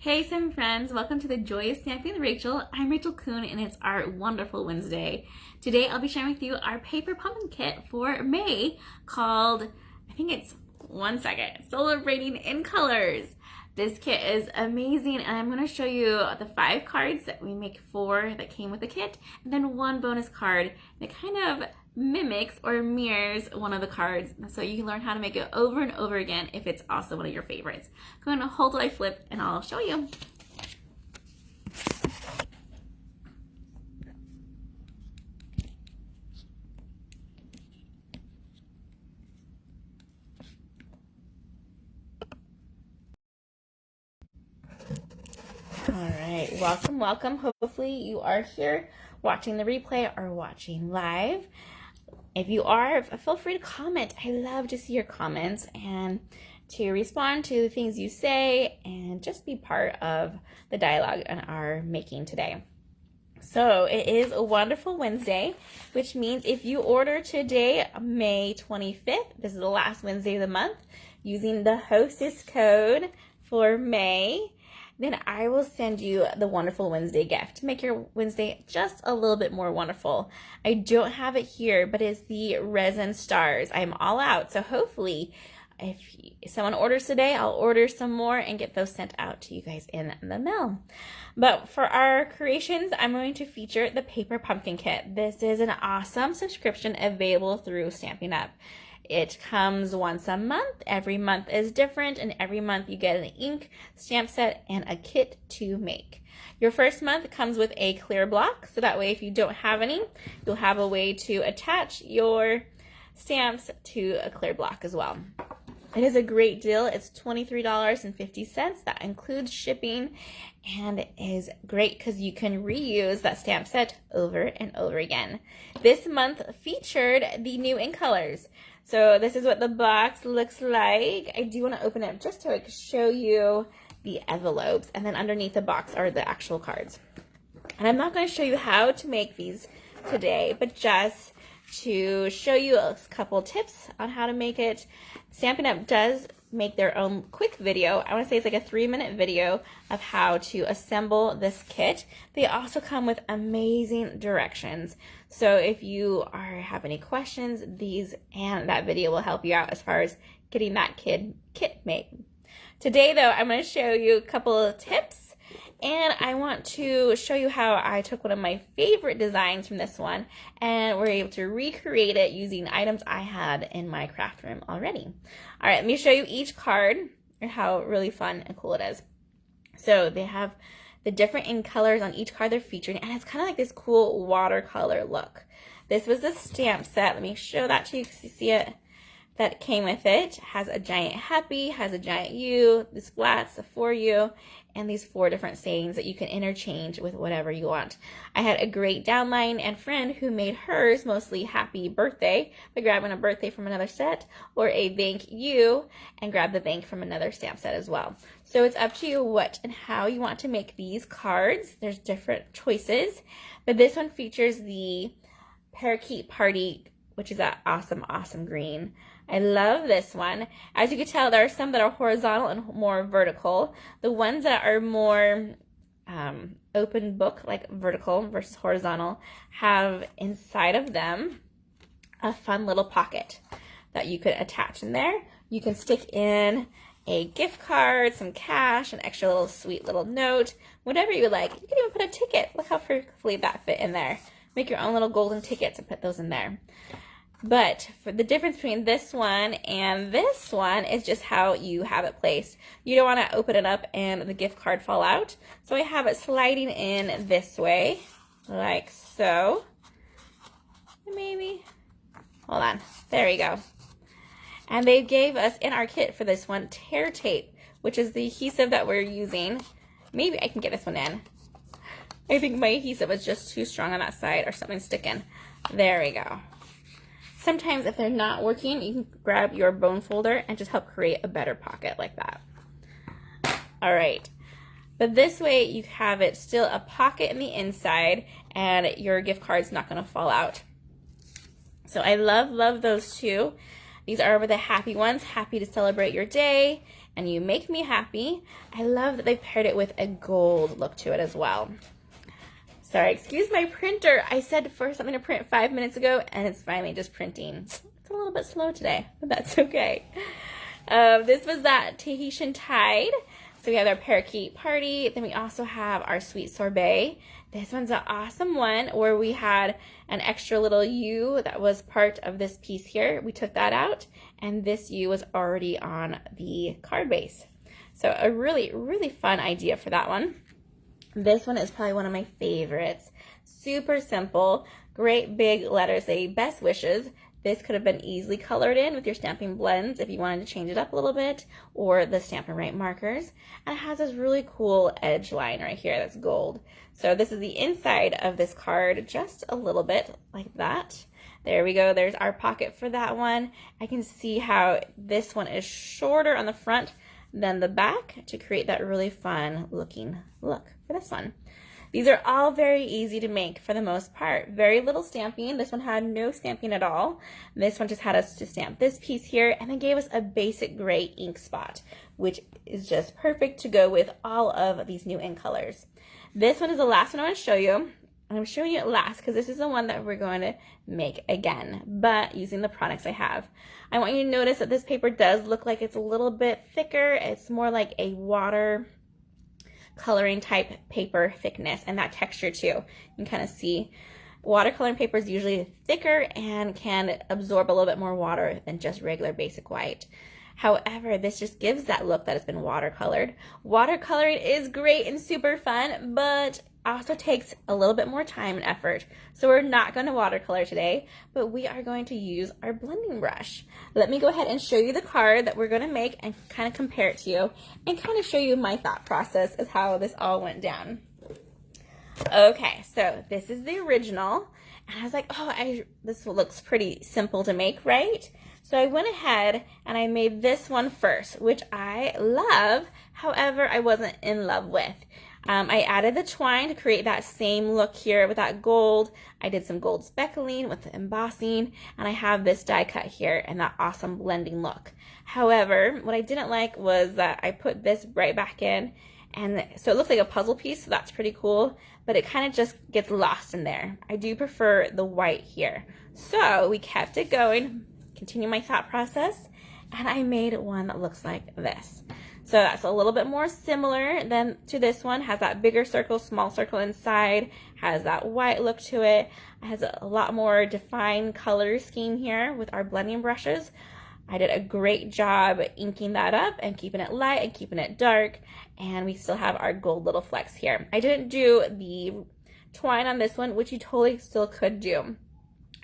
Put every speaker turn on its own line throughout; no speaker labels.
Hey Sim friends, welcome to the Joyous Stamping with Rachel. I'm Rachel Coon and it's our wonderful Wednesday. Today I'll be sharing with you our paper pumpkin kit for May called, I think it's, one second, Celebrating in Colors. This kit is amazing and I'm going to show you the 5 cards that we make 4 that came with the kit and then 1 bonus card that kind of mimics or mirrors one of the cards so you can learn how to make it over and over again if it's also one of your favorites. I'm going to hold till I flip and I'll show you. Alright, welcome. Hopefully you are here watching the replay or watching live. If you are, feel free to comment. I love to see your comments and to respond to the things you say and just be part of the dialogue in our making today. So it is a wonderful Wednesday, which means if you order today, May 25th, this is the last Wednesday of the month, using the hostess code for May, then I will send you the Wonderful Wednesday gift to make your Wednesday just a little bit more wonderful. I don't have it here, but it's the Resin Stars. I'm all out, so hopefully if someone orders today, I'll order some more and get those sent out to you guys in the mail. But for our creations, I'm going to feature the Paper Pumpkin Kit. This is an awesome subscription available through Stampin' Up. It comes once a month. Every month is different, and every month you get an ink, stamp set, and a kit to make. Your first month comes with a clear block, so that way if you don't have any, you'll have a way to attach your stamps to a clear block as well. It is a great deal. It's $23.50. That includes shipping and it is great because you can reuse that stamp set over and over again. This month featured the new in colors. So this is what the box looks like. I do want to open it just so I can show you the envelopes, and then underneath the box are the actual cards. And I'm not going to show you how to make these today, but just to show you a couple tips on how to make it. Stampin' Up! Does make their own quick video. I want to say it's like a 3-minute video of how to assemble this kit. They also come with amazing directions. So if you have any questions, these and that video will help you out as far as getting that kit made. Today though, I'm going to show you a couple of tips. And I want to show you how I took one of my favorite designs from this one and we're able to recreate it using items I had in my craft room already. All right, let me show you each card and how really fun and cool it is. So they have the different ink colors on each card they're featuring, and it's kind of like this cool watercolor look. This was the stamp set. Let me show that to you because you see it. That came with it. Has a giant happy, has a giant U, the splats, the for you, and these 4 different sayings that you can interchange with whatever you want. I had a great downline and friend who made hers mostly happy birthday by grabbing a birthday from another set, or a thank you and grab the thank from another stamp set as well. So it's up to you what and how you want to make these cards. There's different choices, but this one features the Parakeet Party, which is that awesome green. I love this one. As you can tell, there are some that are horizontal and more vertical. The ones that are more open book, like vertical versus horizontal, have inside of them a fun little pocket that you could attach in there. You can stick in a gift card, some cash, an extra little sweet little note, whatever you would like. You can even put a ticket. Look how perfectly that fit in there. Make your own little golden tickets and put those in there. But for the difference between this one and this one is just how you have it placed. You don't want to open it up and the gift card fall out. So I have it sliding in this way, like so. Maybe, hold on, there we go. And they gave us in our kit for this one tear tape, which is the adhesive that we're using. Maybe I can get this one in. I think my adhesive was just too strong on that side or something sticking. There we go. Sometimes if they're not working, you can grab your bone folder and just help create a better pocket like that. All right, but this way you have it still a pocket in the inside and your gift card's not gonna fall out. So I love those two. These are the happy ones, happy to celebrate your day, and you make me happy. I love that they paired it with a gold look to it as well. Sorry, excuse my printer. I said for something to print 5 minutes ago, and it's finally just printing. It's a little bit slow today, but that's okay. This was that Tahitian Tide. So we have our parakeet party. Then we also have our sweet sorbet. This one's an awesome one where we had an extra little U that was part of this piece here. We took that out, and this U was already on the card base. So a really, really fun idea for that one. This one is probably one of my favorites. Super simple, great big letters say best wishes. This could have been easily colored in with your Stampin' blends if you wanted to change it up a little bit, or the Stampin' Right markers. And it has this really cool edge line right here that's gold. So this is the inside of this card, just a little bit like that. There we go. There's our pocket for that one. I can see how this one is shorter on the front than the back to create that really fun looking look for this one. These are all very easy to make for the most part. Very little stamping. This one had no stamping at all. This one just had us to stamp this piece here and then gave us a basic gray ink spot, which is just perfect to go with all of these new ink colors. This one is the last one I want to show you. I'm showing you it last because this is the one that we're going to make again, but using the products I have. I want you to notice that this paper does look like it's a little bit thicker. It's more like a water coloring type paper thickness, and that texture too. You can kind of see watercoloring paper is usually thicker and can absorb a little bit more water than just regular basic white. However, this just gives that look that it's been watercolored. Watercoloring is great and super fun, but also takes a little bit more time and effort. So we're not going to watercolor today, but we are going to use our blending brush. Let me go ahead and show you the card that we're going to make and kind of compare it to you and kind of show you my thought process as how this all went down. Okay, so this is the original, and I was like, oh, this looks pretty simple to make, right? So I went ahead and I made this one first, which I love. However, I wasn't in love with. I added the twine to create that same look here with that gold. I did some gold speckling with the embossing, and I have this die cut here and that awesome blending look. However, what I didn't like was that I put this right back in, and so it looks like a puzzle piece, so that's pretty cool, but it kind of just gets lost in there. I do prefer the white here. So we kept it going, continue my thought process, and I made one that looks like this. So that's a little bit more similar than to this one. Has that bigger circle, small circle inside, has that white look to it. It has a lot more defined color scheme here with our blending brushes. I did a great job inking that up and keeping it light and keeping it dark, and we still have our gold little flecks here. I didn't do the twine on this one, which you totally still could do.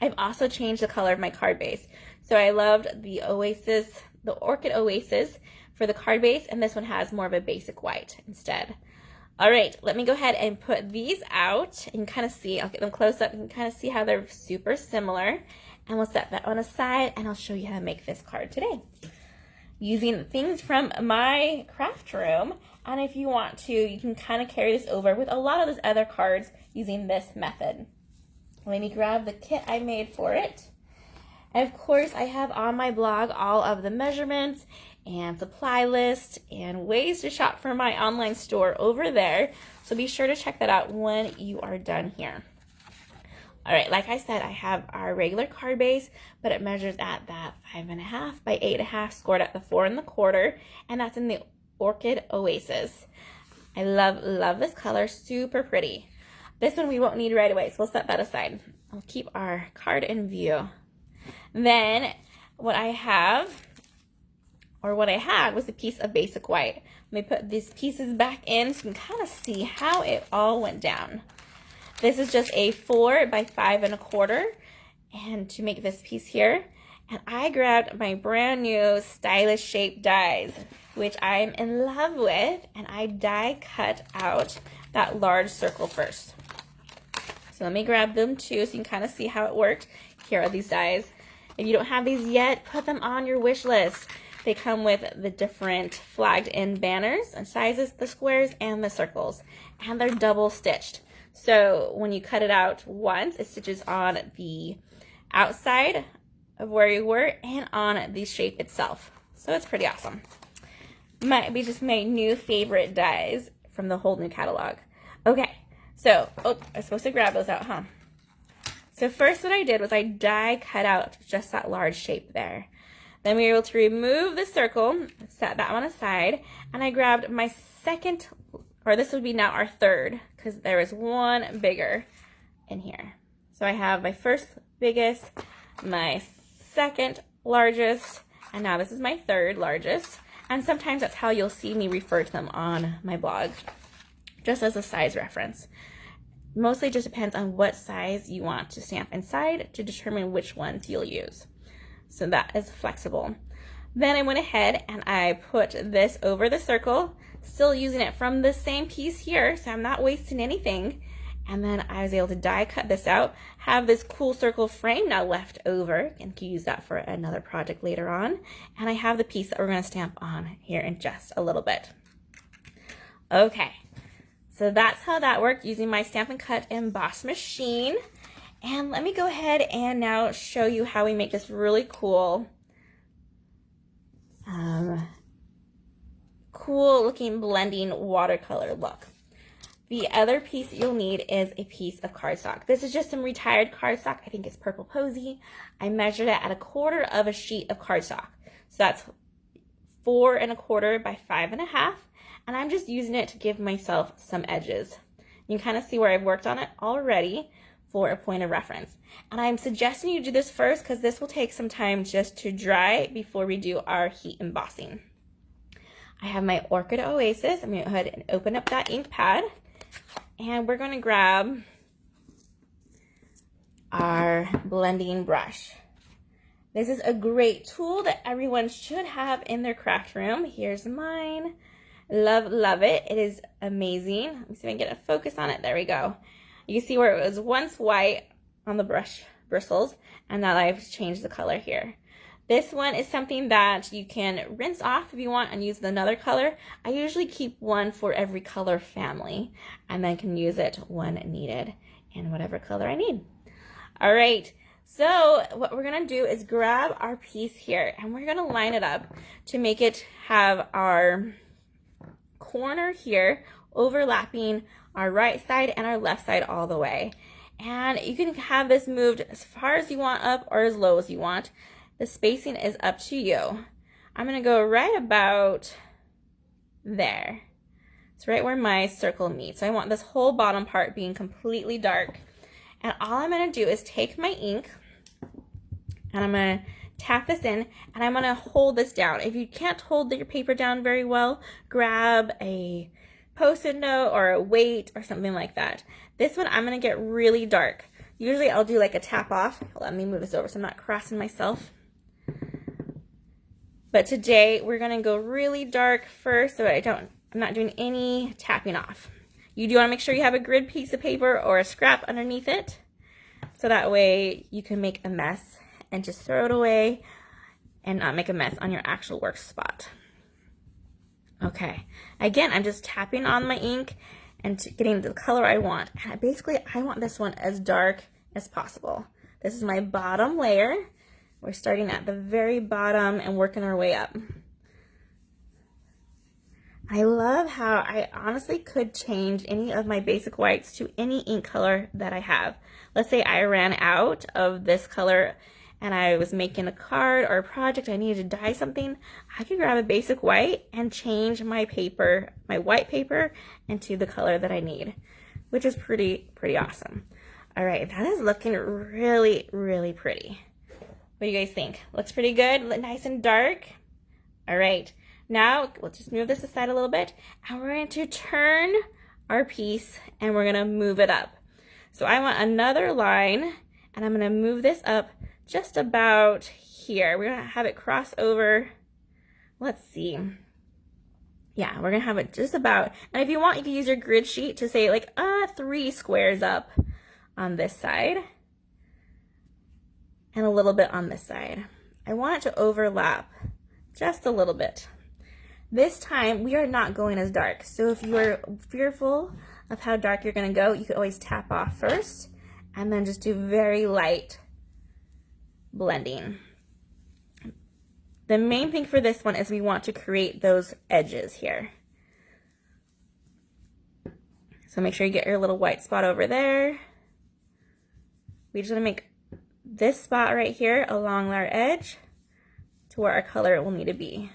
I've also changed the color of my card base. So I loved the Oasis, the Orchid Oasis for the card base, and this one has more of a basic white instead. All right, let me go ahead and put these out and kind of see. I'll get them close up and kind of see how they're super similar. And we'll set that on aside, and I'll show you how to make this card today using things from my craft room. And if you want to, you can kind of carry this over with a lot of those other cards using this method. Let me grab the kit I made for it. And of course, I have on my blog all of the measurements and supply list and ways to shop for my online store over there. So be sure to check that out when you are done here. All right, like I said, I have our regular card base, but it measures at that 5.5 by 8.5, scored at the 4 1/4, and that's in the Orchid Oasis. I love this color, super pretty. This one we won't need right away, so we'll set that aside. I'll keep our card in view. Then what I had was a piece of basic white. Let me put these pieces back in so you can kind of see how it all went down. This is just a 4 by 5 1/4, and to make this piece here, and I grabbed my brand new stylish shape dies, which I'm in love with, and I die cut out that large circle first. So let me grab them too so you can kind of see how it worked. Here are these dies. If you don't have these yet, put them on your wish list. They come with the different flagged in banners and sizes, the squares and the circles, and they're double stitched. So when you cut it out once, it stitches on the outside of where you were and on the shape itself. So it's pretty awesome. might be just my new favorite dies from the whole new catalog. Okay, so, oh, I was supposed to grab those out, huh? So first what I did was I die cut out just that large shape there. Then we were able to remove the circle, set that one aside, and I grabbed my second, or this would be now our third, because there was one bigger in here. So I have my first biggest, my second largest, and now this is my third largest. And sometimes that's how you'll see me refer to them on my blog, just as a size reference. Mostly just depends on what size you want to stamp inside to determine which ones you'll use. So that is flexible. Then I went ahead and I put this over the circle, still using it from the same piece here, so I'm not wasting anything. And then I was able to die cut this out, have this cool circle frame now left over, and can use that for another project later on. And I have the piece that we're going to stamp on here in just a little bit. Okay. So that's how that worked using my Stampin' Cut emboss machine. And let me go ahead and now show you how we make this really cool, cool looking blending watercolor look. The other piece you'll need is a piece of cardstock. This is just some retired cardstock. I think it's Purple Posy. I measured it at 1/4 of a sheet of cardstock. So that's 4 1/4 by 5 1/2. And I'm just using it to give myself some edges. You can kind of see where I've worked on it already for a point of reference. And I'm suggesting you do this first because this will take some time just to dry before we do our heat embossing. I have my Orchid Oasis. I'm going to go ahead and open up that ink pad. And we're going to grab our blending brush. This is a great tool that everyone should have in their craft room. Here's mine. Love, love it. It is amazing. Let me see if I can get a focus on it. There we go. You can see where it was once white on the brush bristles, and now I've changed the color here. This one is something that you can rinse off if you want and use another color. I usually keep one for every color family and then can use it when needed in whatever color I need. All right, so what we're gonna do is grab our piece here and we're gonna line it up to make it have our corner here overlapping our right side and our left side all the way. And you can have this moved as far as you want up or as low as you want. The spacing is up to you. I'm gonna go right about there. It's right where my circle meets. So I want this whole bottom part being completely dark. And all I'm gonna do is take my ink and I'm gonna tap this in and I'm gonna hold this down. If you can't hold your paper down very well, grab a Post-it note or a weight or something like that. This one I'm gonna get really dark. Usually I'll do like a tap off. Let me move this over so I'm not crossing myself. But today we're gonna go really dark first so I'm not doing any tapping off. You do wanna make sure you have a grid piece of paper or a scrap underneath it so that way you can make a mess and just throw it away and not make a mess on your actual work spot. Okay, again, I'm just tapping on my ink and getting the color I want. And basically, I want this one as dark as possible. This is my bottom layer. We're starting at the very bottom and working our way up. I love how I honestly could change any of my basic whites to any ink color that I have. Let's say I ran out of this color and I was making a card or a project, I needed to dye something, I could grab a basic white and change my paper, my white paper, into the color that I need, which is pretty awesome. All right, that is looking really, really pretty. What do you guys think? Looks pretty good, nice and dark. All right, now we'll just move this aside a little bit and we're going to turn our piece and we're gonna move it up. So I want another line and I'm gonna move this up just about here. We're gonna have it cross over, let's see. Yeah, we're gonna have it just about, and if you want, you can use your grid sheet to say like 3 squares up on this side and a little bit on this side. I want it to overlap just a little bit. This time, we are not going as dark. So if you are fearful of how dark you're gonna go, you could always tap off first and then just do very light blending. The main thing for this one is we want to create those edges here. So make sure you get your little white spot over there. We just want to make this spot right here along our edge to where our color will need to be.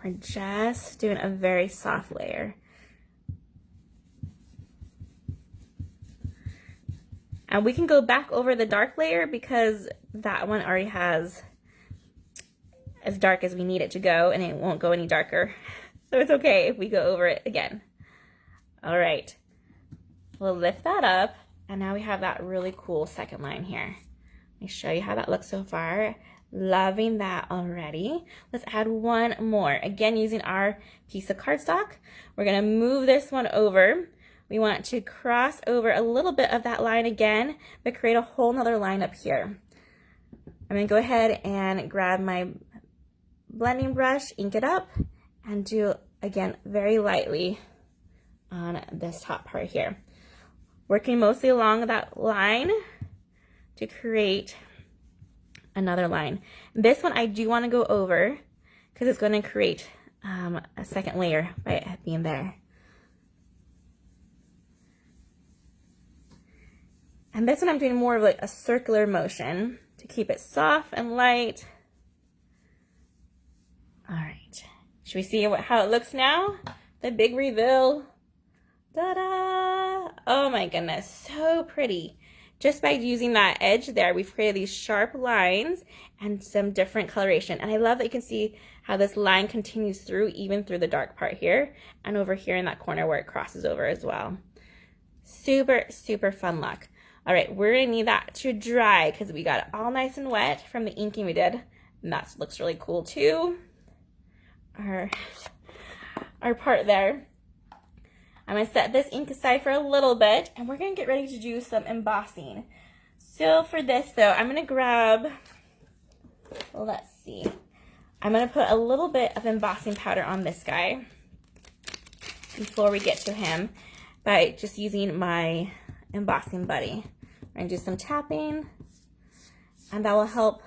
We're just doing a very soft layer. And we can go back over the dark layer because that one already has as dark as we need it to go, and it won't go any darker. So it's okay if we go over it again. All right, we'll lift that up, and now we have that really cool second line here. Let me show you how that looks so far. Loving that already. Let's add one more. Again, using our piece of cardstock. We're gonna move this one over. We want to cross over a little bit of that line again, but create a whole nother line up here. I'm gonna go ahead and grab my blending brush, ink it up, and do, again, very lightly on this top part here. Working mostly along that line to create another line. This one I do want to go over because it's going to create a second layer by it being there. And this one I'm doing more of like a circular motion to keep it soft and light. All right. Should we see how it looks now? The big reveal. Ta-da! Oh my goodness, so pretty. Just by using that edge there, we've created these sharp lines and some different coloration. And I love that you can see how this line continues through, even through the dark part here, and over here in that corner where it crosses over as well. Super, super fun look. All right, we're gonna need that to dry because we got it all nice and wet from the inking we did. And that looks really cool too. Our part there. I'm going to set this ink aside for a little bit, and we're going to get ready to do some embossing. So for this though, I'm going to grab, well, let's see. I'm going to put a little bit of embossing powder on this guy before we get to him by just using my embossing buddy. I'm going to do some tapping, and that will help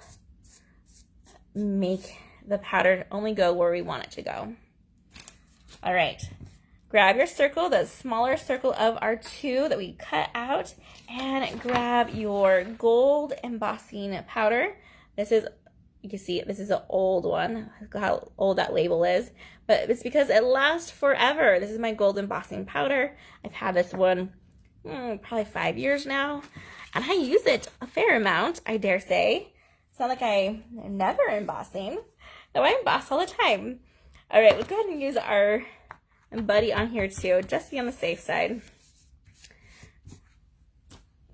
make the powder only go where we want it to go. All right, grab your circle, the smaller circle of our two that we cut out, and grab your gold embossing powder. This is, you can see, this is an old one. Look how old that label is, but it's because it lasts forever. This is my gold embossing powder. I've had this one probably 5 years now, and I use it a fair amount, I dare say. It's not like I'm never embossing. No, I emboss all the time. All right, let's go ahead and use our buddy on here too, just to be on the safe side.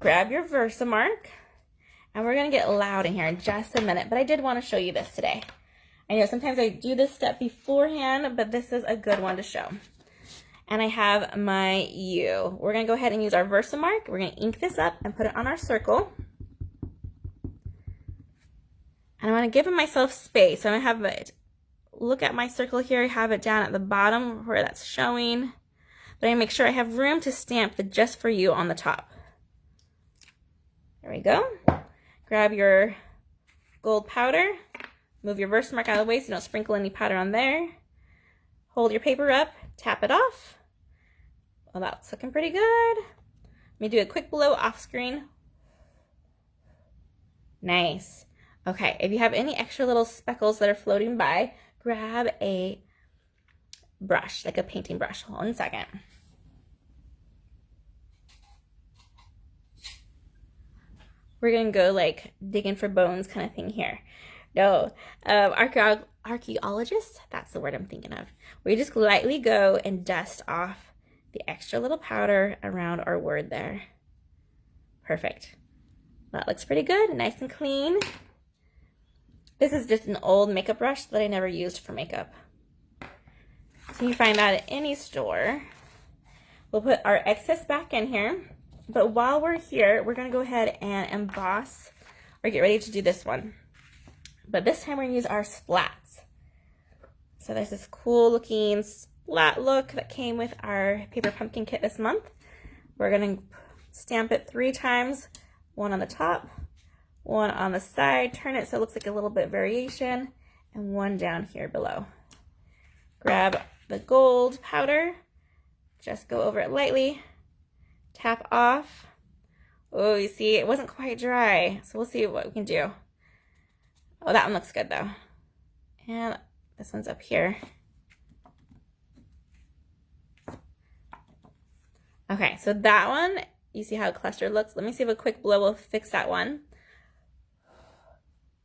Grab your Versamark, and we're gonna get loud in here in just a minute, but I did want to show you this today. I know sometimes I do this step beforehand, but this is a good one to show. And I have my U. We're gonna go ahead and use our Versamark. We're gonna ink this up and put it on our circle. And I want to give myself space. So I'm going to have it, look at my circle here, have it down at the bottom where that's showing. But I make sure I have room to stamp the Just For You on the top. There we go. Grab your gold powder. Move your Versamark out of the way so you don't sprinkle any powder on there. Hold your paper up, tap it off. Well, that's looking pretty good. Let me do a quick blow off screen. Nice. Okay, if you have any extra little speckles that are floating by, grab a brush, like a painting brush. Hold on a second. We're gonna go like digging for bones kind of thing here. No, archaeologists, that's the word I'm thinking of. We just lightly go and dust off the extra little powder around our word there. Perfect. That looks pretty good, nice and clean. This is just an old makeup brush that I never used for makeup. So you find that at any store. We'll put our excess back in here. But while we're here, we're going to go ahead and emboss or get ready to do this one. But this time we're going to use our splats. So there's this cool looking splat look that came with our paper pumpkin kit this month. We're going to stamp it 3 times, one on the top, one on the side, turn it so it looks like a little bit variation, and one down here below. Grab the gold powder, just go over it lightly, tap off. Oh, you see, it wasn't quite dry, so we'll see what we can do. Oh, that one looks good though. And this one's up here. Okay, so that one, you see how clustered looks? Let me see if a quick blow will fix that one.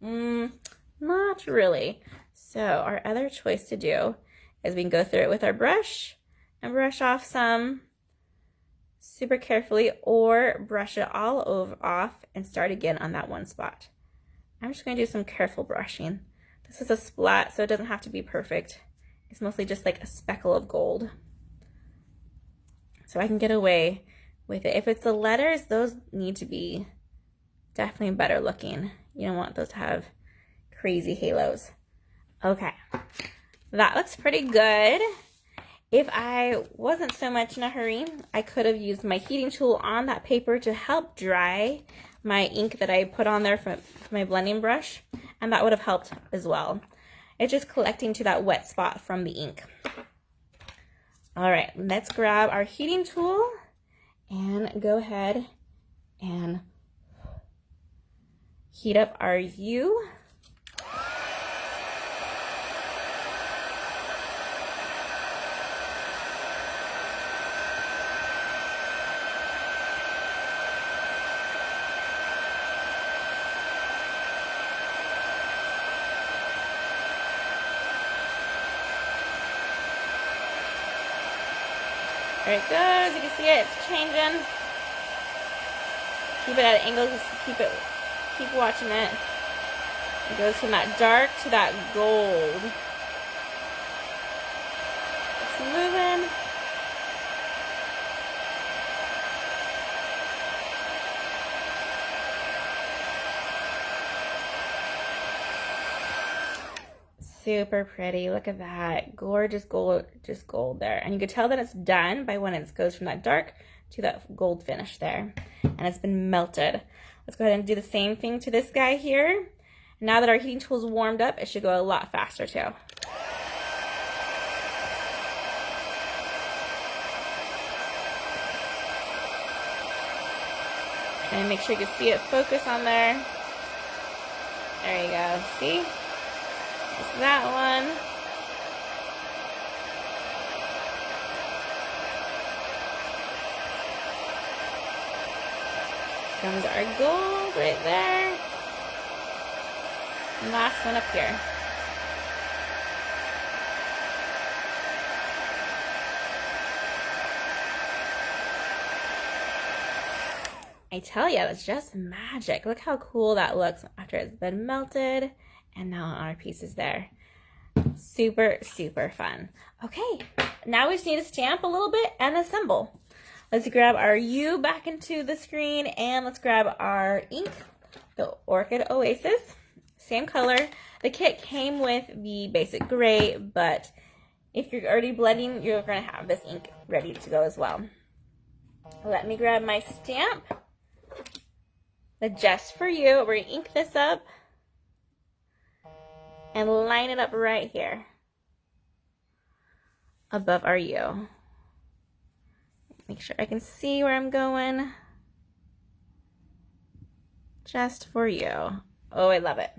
Not really. So our other choice to do is we can go through it with our brush and brush off some super carefully, or brush it all over off and start again on that one spot. I'm just going to do some careful brushing. This is a splat, so it doesn't have to be perfect. It's mostly just like a speckle of gold. So I can get away with it. If it's the letters, those need to be definitely better looking. You don't want those to have crazy halos. Okay, that looks pretty good. If I wasn't so much in a hurry, I could have used my heating tool on that paper to help dry my ink that I put on there from my blending brush, and that would have helped as well. It's just collecting to that wet spot from the ink. All right, let's grab our heating tool and go ahead and heat up our U. There it goes. You can see it. It's changing. Keep it at an angle. Just keep watching it. It goes from that dark to that gold. It's moving. Super pretty. Look at that. Gorgeous gold, just gold there. And you can tell that it's done by when it goes from that dark to that gold finish there. And it's been melted. Let's go ahead and do the same thing to this guy here. Now that our heating tool is warmed up, it should go a lot faster too. And make sure you can see it focus on there. There you go. See? It's that one. Comes our gold right there. And last one up here. I tell you, it's just magic. Look how cool that looks after it's been melted. And now our piece is there. Super, super fun. Okay, now we just need to stamp a little bit and assemble. Let's grab our U back into the screen, and let's grab our ink, the Orchid Oasis. Same color. The kit came with the basic gray, but if you're already blending, you're going to have this ink ready to go as well. Let me grab my stamp. The Just For You. We're going to ink this up and line it up right here above our U. Make sure I can see where I'm going. Just For You. Oh, I love it.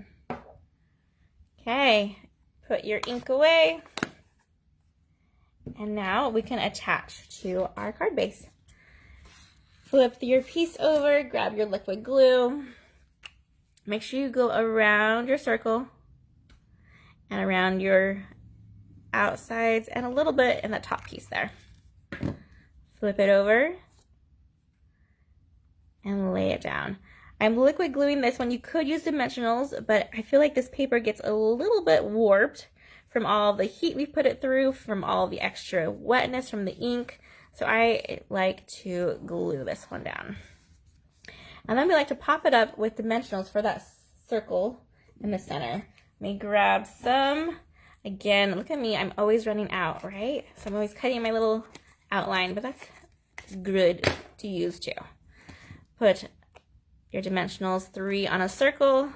Okay, put your ink away. And now we can attach to our card base. Flip your piece over, grab your liquid glue. Make sure you go around your circle and around your outsides and a little bit in the top piece there. Flip it over and lay it down. I'm liquid gluing this one. You could use dimensionals, but I feel like this paper gets a little bit warped from all the heat we put it through, from all the extra wetness from the ink. So I like to glue this one down. And then we like to pop it up with dimensionals for that circle in the center. Let me grab some. Again, look at me. I'm always running out, right? So I'm always cutting my little outline, but that's good to use too. Put your dimensionals 3 on a circle,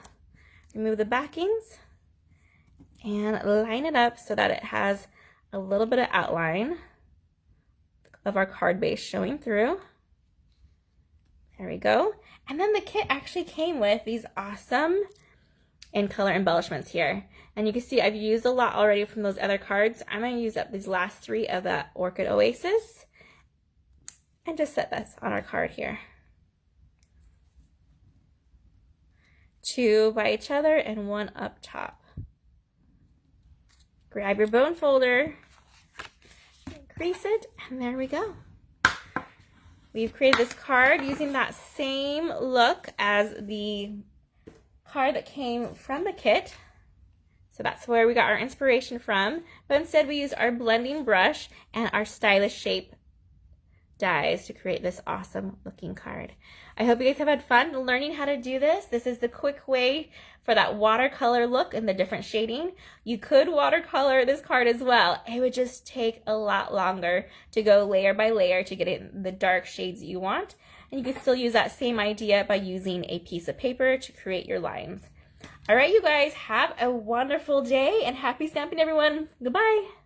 remove the backings, and line it up so that it has a little bit of outline of our card base showing through. There we go. And then the kit actually came with these awesome in color embellishments here. And you can see I've used a lot already from those other cards. I'm going to use up these last 3 of that Orchid Oasis and just set this on our card here. 2 by each other and 1 up top. Grab your bone folder, crease it, and there we go. We've created this card using that same look as the card that came from the kit. So that's where we got our inspiration from. But instead we used our blending brush and our stylish shape dies to create this awesome looking card. I hope you guys have had fun learning how to do this. This is the quick way for that watercolor look and the different shading. You could watercolor this card as well. It would just take a lot longer to go layer by layer to get it in the dark shades you want. And you can still use that same idea by using a piece of paper to create your lines. All right, you guys, have a wonderful day and happy stamping, everyone. Goodbye.